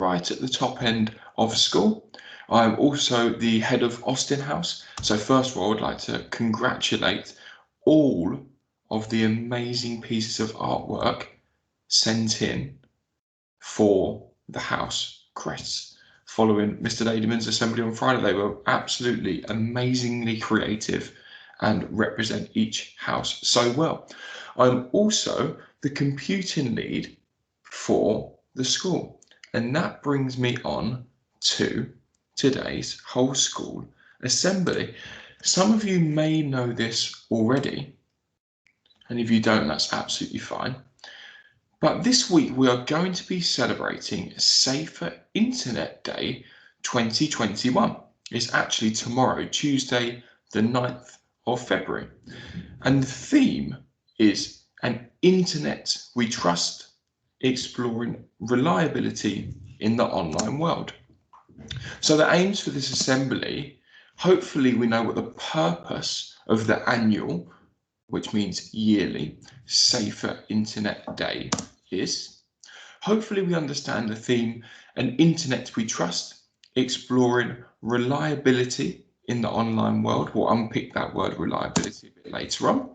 right at the top end of school. I'm also the head of Austin House. So first of all, I would like to congratulate all of the amazing pieces of artwork sent in for the house crests following Mr. Ladyman's assembly on Friday. They were absolutely amazingly creative and represent each house so well. I'm also the computing lead for the school, and that brings me on to today's whole school assembly. Some of you may know this already, and if you don't, that's absolutely fine. But this week we are going to be celebrating Safer Internet Day 2021. It's actually tomorrow, Tuesday, the 9th of February. And the theme is An Internet We Trust, exploring reliability in the online world. So the aims for this assembly, hopefully we know what the purpose of the annual, which means yearly, Safer Internet Day is. Hopefully we understand the theme, An Internet We Trust, exploring reliability in the online world. We'll unpick that word reliability a bit later on.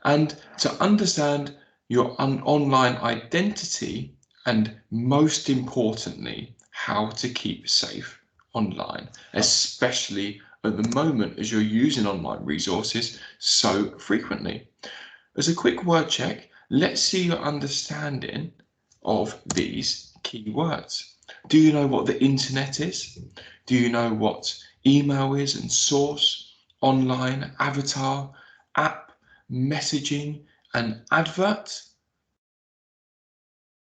And to understand your online identity, and most importantly, how to keep safe online, especially at the moment as you're using online resources so frequently. As a quick word check, let's see your understanding of these key words. Do you know what the internet is? Do you know what email is and source, online, avatar, app, messaging, and advert?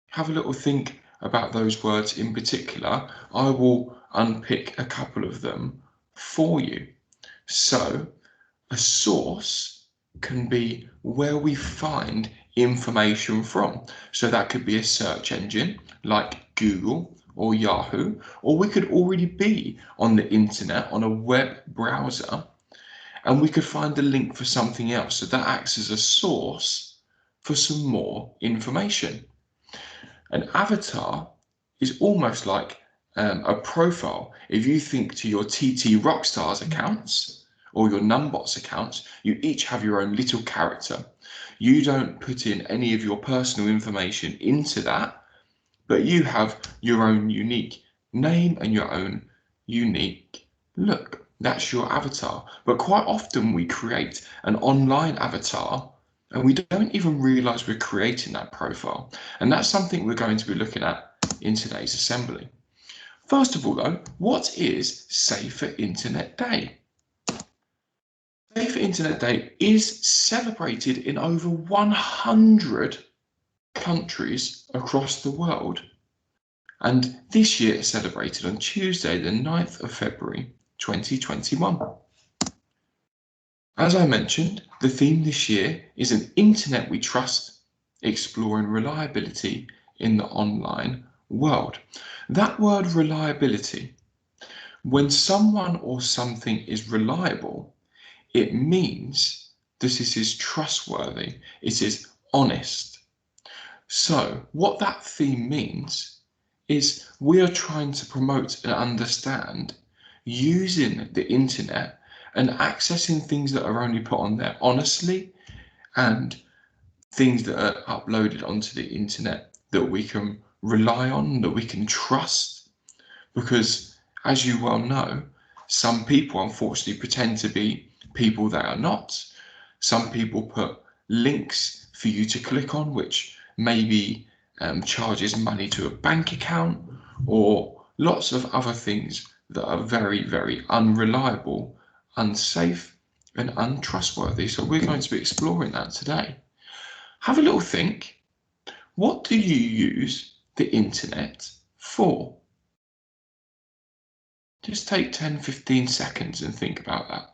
Have a little think about those words in particular. I will unpick a couple of them for you. So, a source can be where we find information from. So that could be a search engine like Google or Yahoo, or we could already be on the internet on a web browser and we could find a link for something else. So that acts as a source for some more information. An avatar is almost like a profile. If you think to your TT Rockstars accounts or your Numbots accounts, you each have your own little character. You don't put in any of your personal information into that, but you have your own unique name and your own unique look. That's your avatar. But quite often we create an online avatar and we don't even realize we're creating that profile. And that's something we're going to be looking at in today's assembly. First of all, though, what is Safer Internet Day? Safer Internet Day is celebrated in over 100 countries across the world. And this year it's celebrated on Tuesday, the 9th of February, 2021. As I mentioned, the theme this year is An Internet We Trust, exploring reliability in the online world. That word reliability, when someone or something is reliable, it means that it is trustworthy, it is honest. So what that theme means is we are trying to promote and understand using the internet and accessing things that are only put on there honestly, and things that are uploaded onto the internet that we can rely on, that we can trust. Because as you well know, some people unfortunately pretend to be people they are not. Some people put links for you to click on, which maybe charges money to a bank account, or lots of other things that are very, very unreliable, unsafe, and untrustworthy. So we're going to be exploring that today. Have a little think. What do you use the internet for? Just take 10-15 seconds and think about that.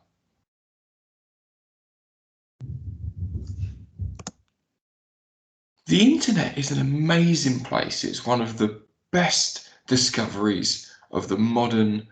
The internet is an amazing place. It's one of the best discoveries of the modern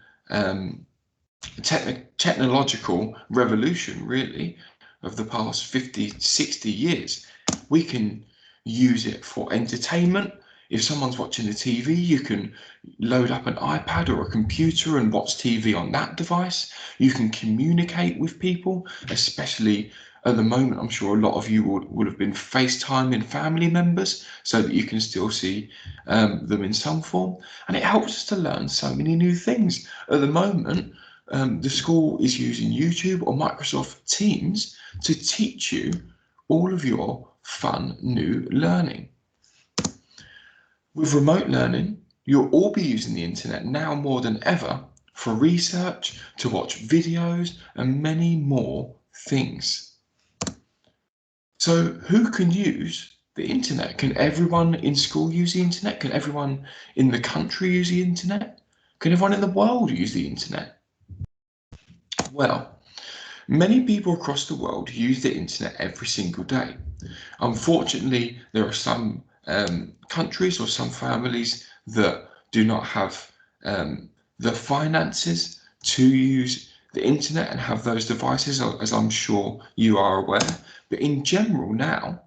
technological revolution, really, of the past 50, 60 years. We can use it for entertainment. If someone's watching the TV, you can load up an iPad or a computer and watch TV on that device. You can communicate with people, especially at the moment. I'm sure a lot of you would have been FaceTiming family members so that you can still see them in some form. And it helps us to learn so many new things. At the moment, the school is using YouTube or Microsoft Teams to teach you all of your fun new learning. With remote learning, you'll all be using the internet now more than ever for research, to watch videos, and many more things. So who can use the internet? Can everyone in school use the internet? Can everyone in the country use the internet? Can everyone in the world use the internet? Well, many people across the world use the internet every single day. Unfortunately, there are some countries or some families that do not have the finances to use the internet and have those devices, as I'm sure you are aware. But in general now,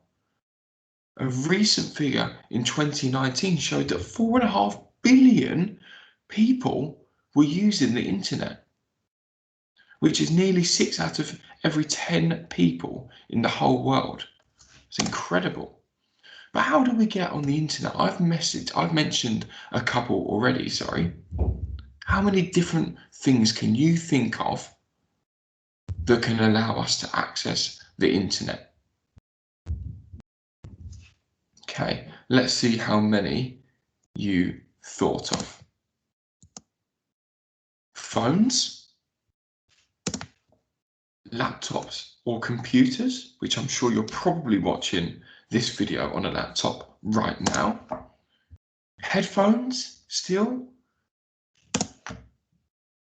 a recent figure in 2019 showed that 4.5 billion people were using the internet, which is nearly 6 out of every 10 people in the whole world. It's incredible. But how do we get on the internet? I've mentioned a couple already, sorry. How many different things can you think of that can allow us to access the internet? Okay, let's see how many you thought of. Phones, laptops or computers, which I'm sure you're probably watching this video on a laptop right now. Headphones still,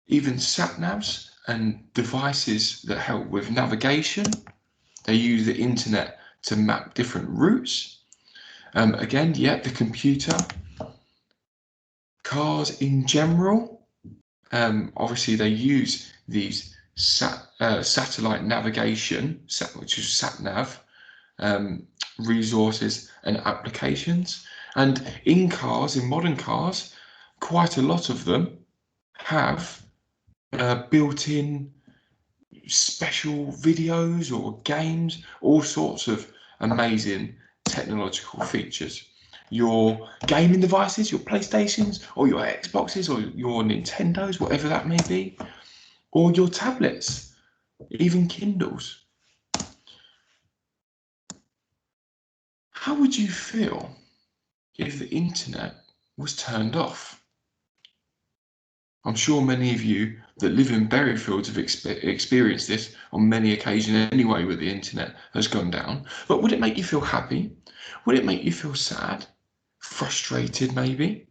even sat-navs and devices that help with navigation. They use the internet to map different routes. Again, yeah, the computer. Cars in general, obviously they use these satellite navigation, which is sat-nav, resources and applications. And in cars, in modern cars, quite a lot of them have built-in special videos or games, all sorts of amazing technological features. Your gaming devices, your PlayStations or your Xboxes or your Nintendos, whatever that may be, or your tablets, even Kindles. How would you feel if the internet was turned off? I'm sure many of you that live in Berryfields have experienced this on many occasions anyway, where the internet has gone down. But would it make you feel happy? Would it make you feel sad? Frustrated maybe?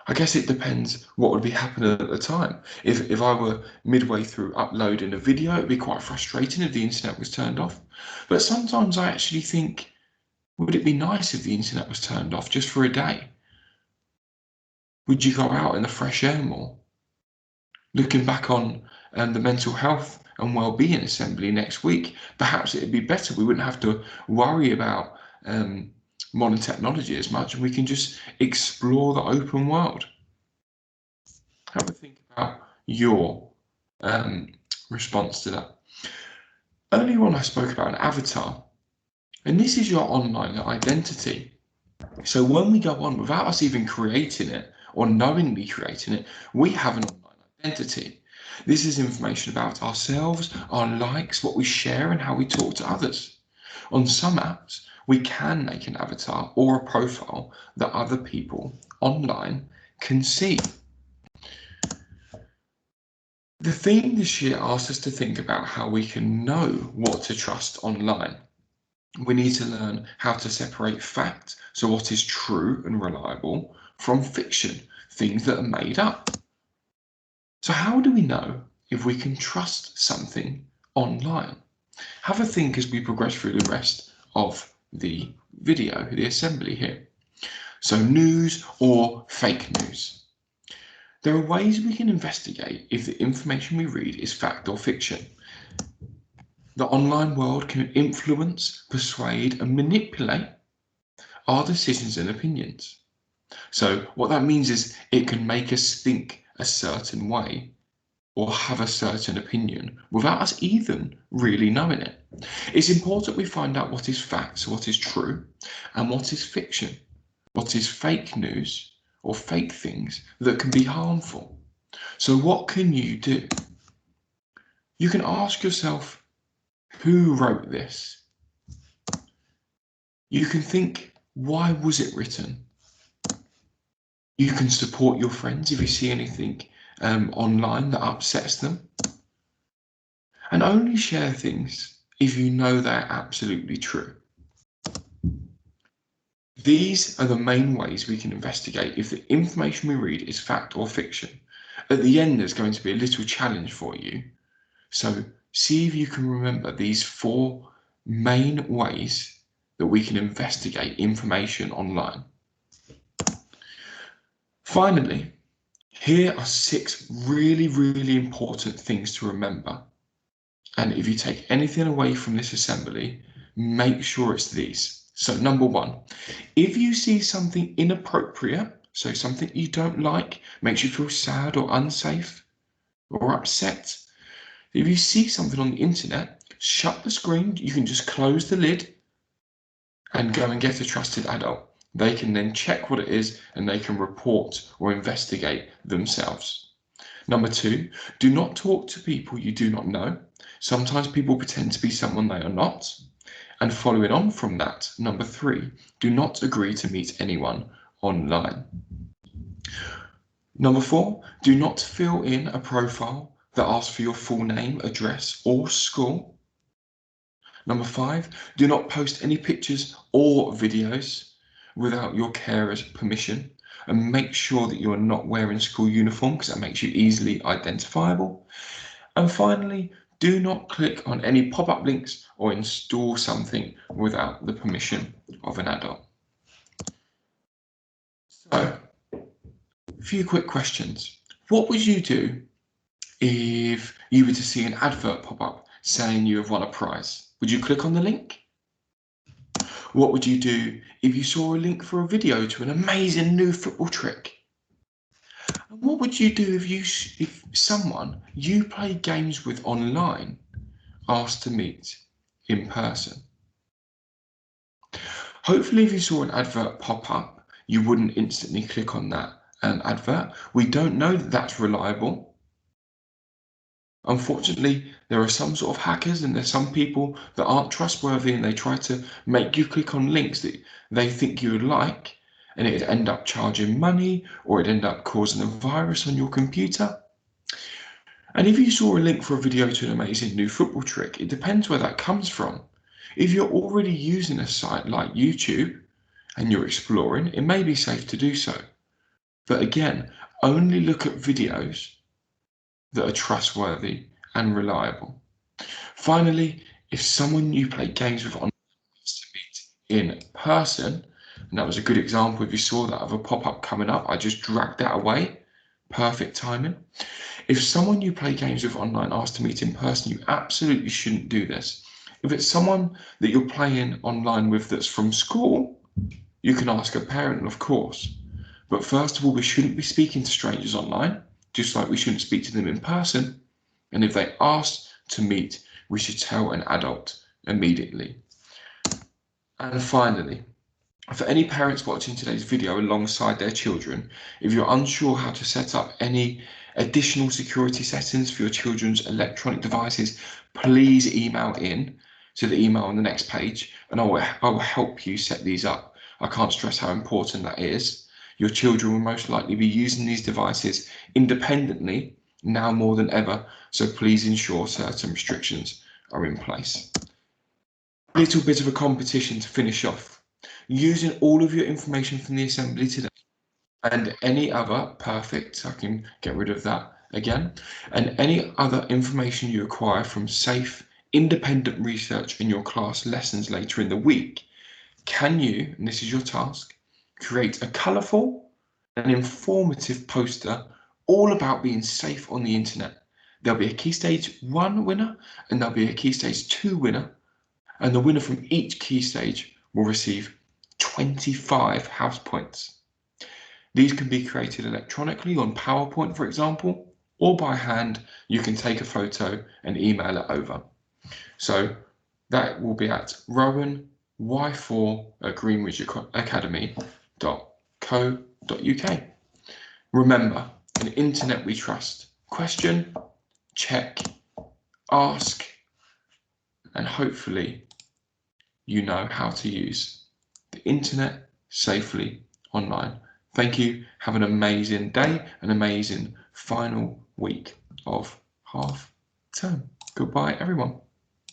I guess it depends what would be happening at the time. If I were midway through uploading a video, it'd be quite frustrating if the internet was turned off. But sometimes I actually think, would it be nice if the internet was turned off just for a day? Would you go out in the fresh air more? Looking back on the mental health and well-being assembly next week, perhaps it'd be better. We wouldn't have to worry about modern technology as much, and we can just explore the open world. Have a think about your response to that. Earlier on, I spoke about an avatar, and this is your online identity. So when we go on, without us even creating it or knowingly creating it, we have an online identity. This is information about ourselves, our likes, what we share, and how we talk to others. On some apps, we can make an avatar or a profile that other people online can see. The theme this year asks us to think about how we can know what to trust online. We need to learn how to separate fact, so what is true and reliable, from fiction, things that are made up. So how do we know if we can trust something online? Have a think as we progress through the rest of the video, the assembly here. So news or fake news. There are ways we can investigate if the information we read is fact or fiction. The online world can influence, persuade, and manipulate our decisions and opinions. So what that means is it can make us think a certain way or have a certain opinion without us even really knowing it. It's important we find out what is facts, what is true, and what is fiction, what is fake news or fake things that can be harmful. So what can you do? You can ask yourself, who wrote this? You can think, why was it written? You can support your friends if you see anything online that upsets them. And only share things if you know they're absolutely true. These are the main ways we can investigate if the information we read is fact or fiction. At the end, there's going to be a little challenge for you. So see if you can remember these 4 main ways that we can investigate information online. Finally, here are 6 really, really important things to remember. And if you take anything away from this assembly, make sure it's these. So number 1, if you see something inappropriate, so something you don't like, makes you feel sad or unsafe or upset, if you see something on the internet, shut the screen. You can just close the lid and go and get a trusted adult. They can then check what it is and they can report or investigate themselves. Number 2, do not talk to people you do not know. Sometimes people pretend to be someone they are not. And following on from that, number 3, do not agree to meet anyone online. Number 4, do not fill in a profile that asks for your full name, address, or school. Number 5, do not post any pictures or videos without your carer's permission, and make sure that you are not wearing school uniform because that makes you easily identifiable. And finally, do not click on any pop-up links or install something without the permission of an adult. So, a few quick questions. What would you do if you were to see an advert pop up saying you have won a prize? Would you click on the link? What would you do if you saw a link for a video to an amazing new football trick? And what would you do if someone you play games with online asked to meet in person? Hopefully, if you saw an advert pop up, you wouldn't instantly click on that advert. We don't know that that's reliable. Unfortunately, there are some sort of hackers and there's some people that aren't trustworthy and they try to make you click on links that they think you would like, and it'd end up charging money or it'd end up causing a virus on your computer. And if you saw a link for a video to an amazing new football trick, it depends where that comes from. If you're already using a site like YouTube and you're exploring, it may be safe to do so. But again, only look at videos that are trustworthy and reliable. Finally, if someone you play games with online wants to meet in person, and that was a good example, if you saw that of a pop-up coming up, I just dragged that away. Perfect timing. If someone you play games with online asks to meet in person, you absolutely shouldn't do this. If it's someone that you're playing online with that's from school, you can ask a parent, of course. But first of all, we shouldn't be speaking to strangers online, just like we shouldn't speak to them in person. And if they ask to meet, we should tell an adult immediately. And finally, for any parents watching today's video alongside their children, if you're unsure how to set up any additional security settings for your children's electronic devices, please email in to the email on the next page and I will help you set these up. I can't stress how important that is. Your children will most likely be using these devices independently now more than ever, so please ensure certain restrictions are in place. A little bit of a competition to finish off. Using all of your information from the assembly today and any other, perfect, I can get rid of that again, and any other information you acquire from safe, independent research in your class lessons later in the week, can you, and this is your task, create a colourful and informative poster all about being safe on the internet. There'll be a Key Stage 1 winner and there'll be a Key Stage 2 winner, and the winner from each key stage will receive 25 house points. These can be created electronically on PowerPoint, for example, or by hand. You can take a photo and email it over. So that will be at rowanY4@greenridgeacademy.co.uk. Remember, an internet we trust. Question, check, ask, and hopefully you know how to use the internet safely online. Thank you. Have an amazing day, an amazing final week of half term. Goodbye, everyone.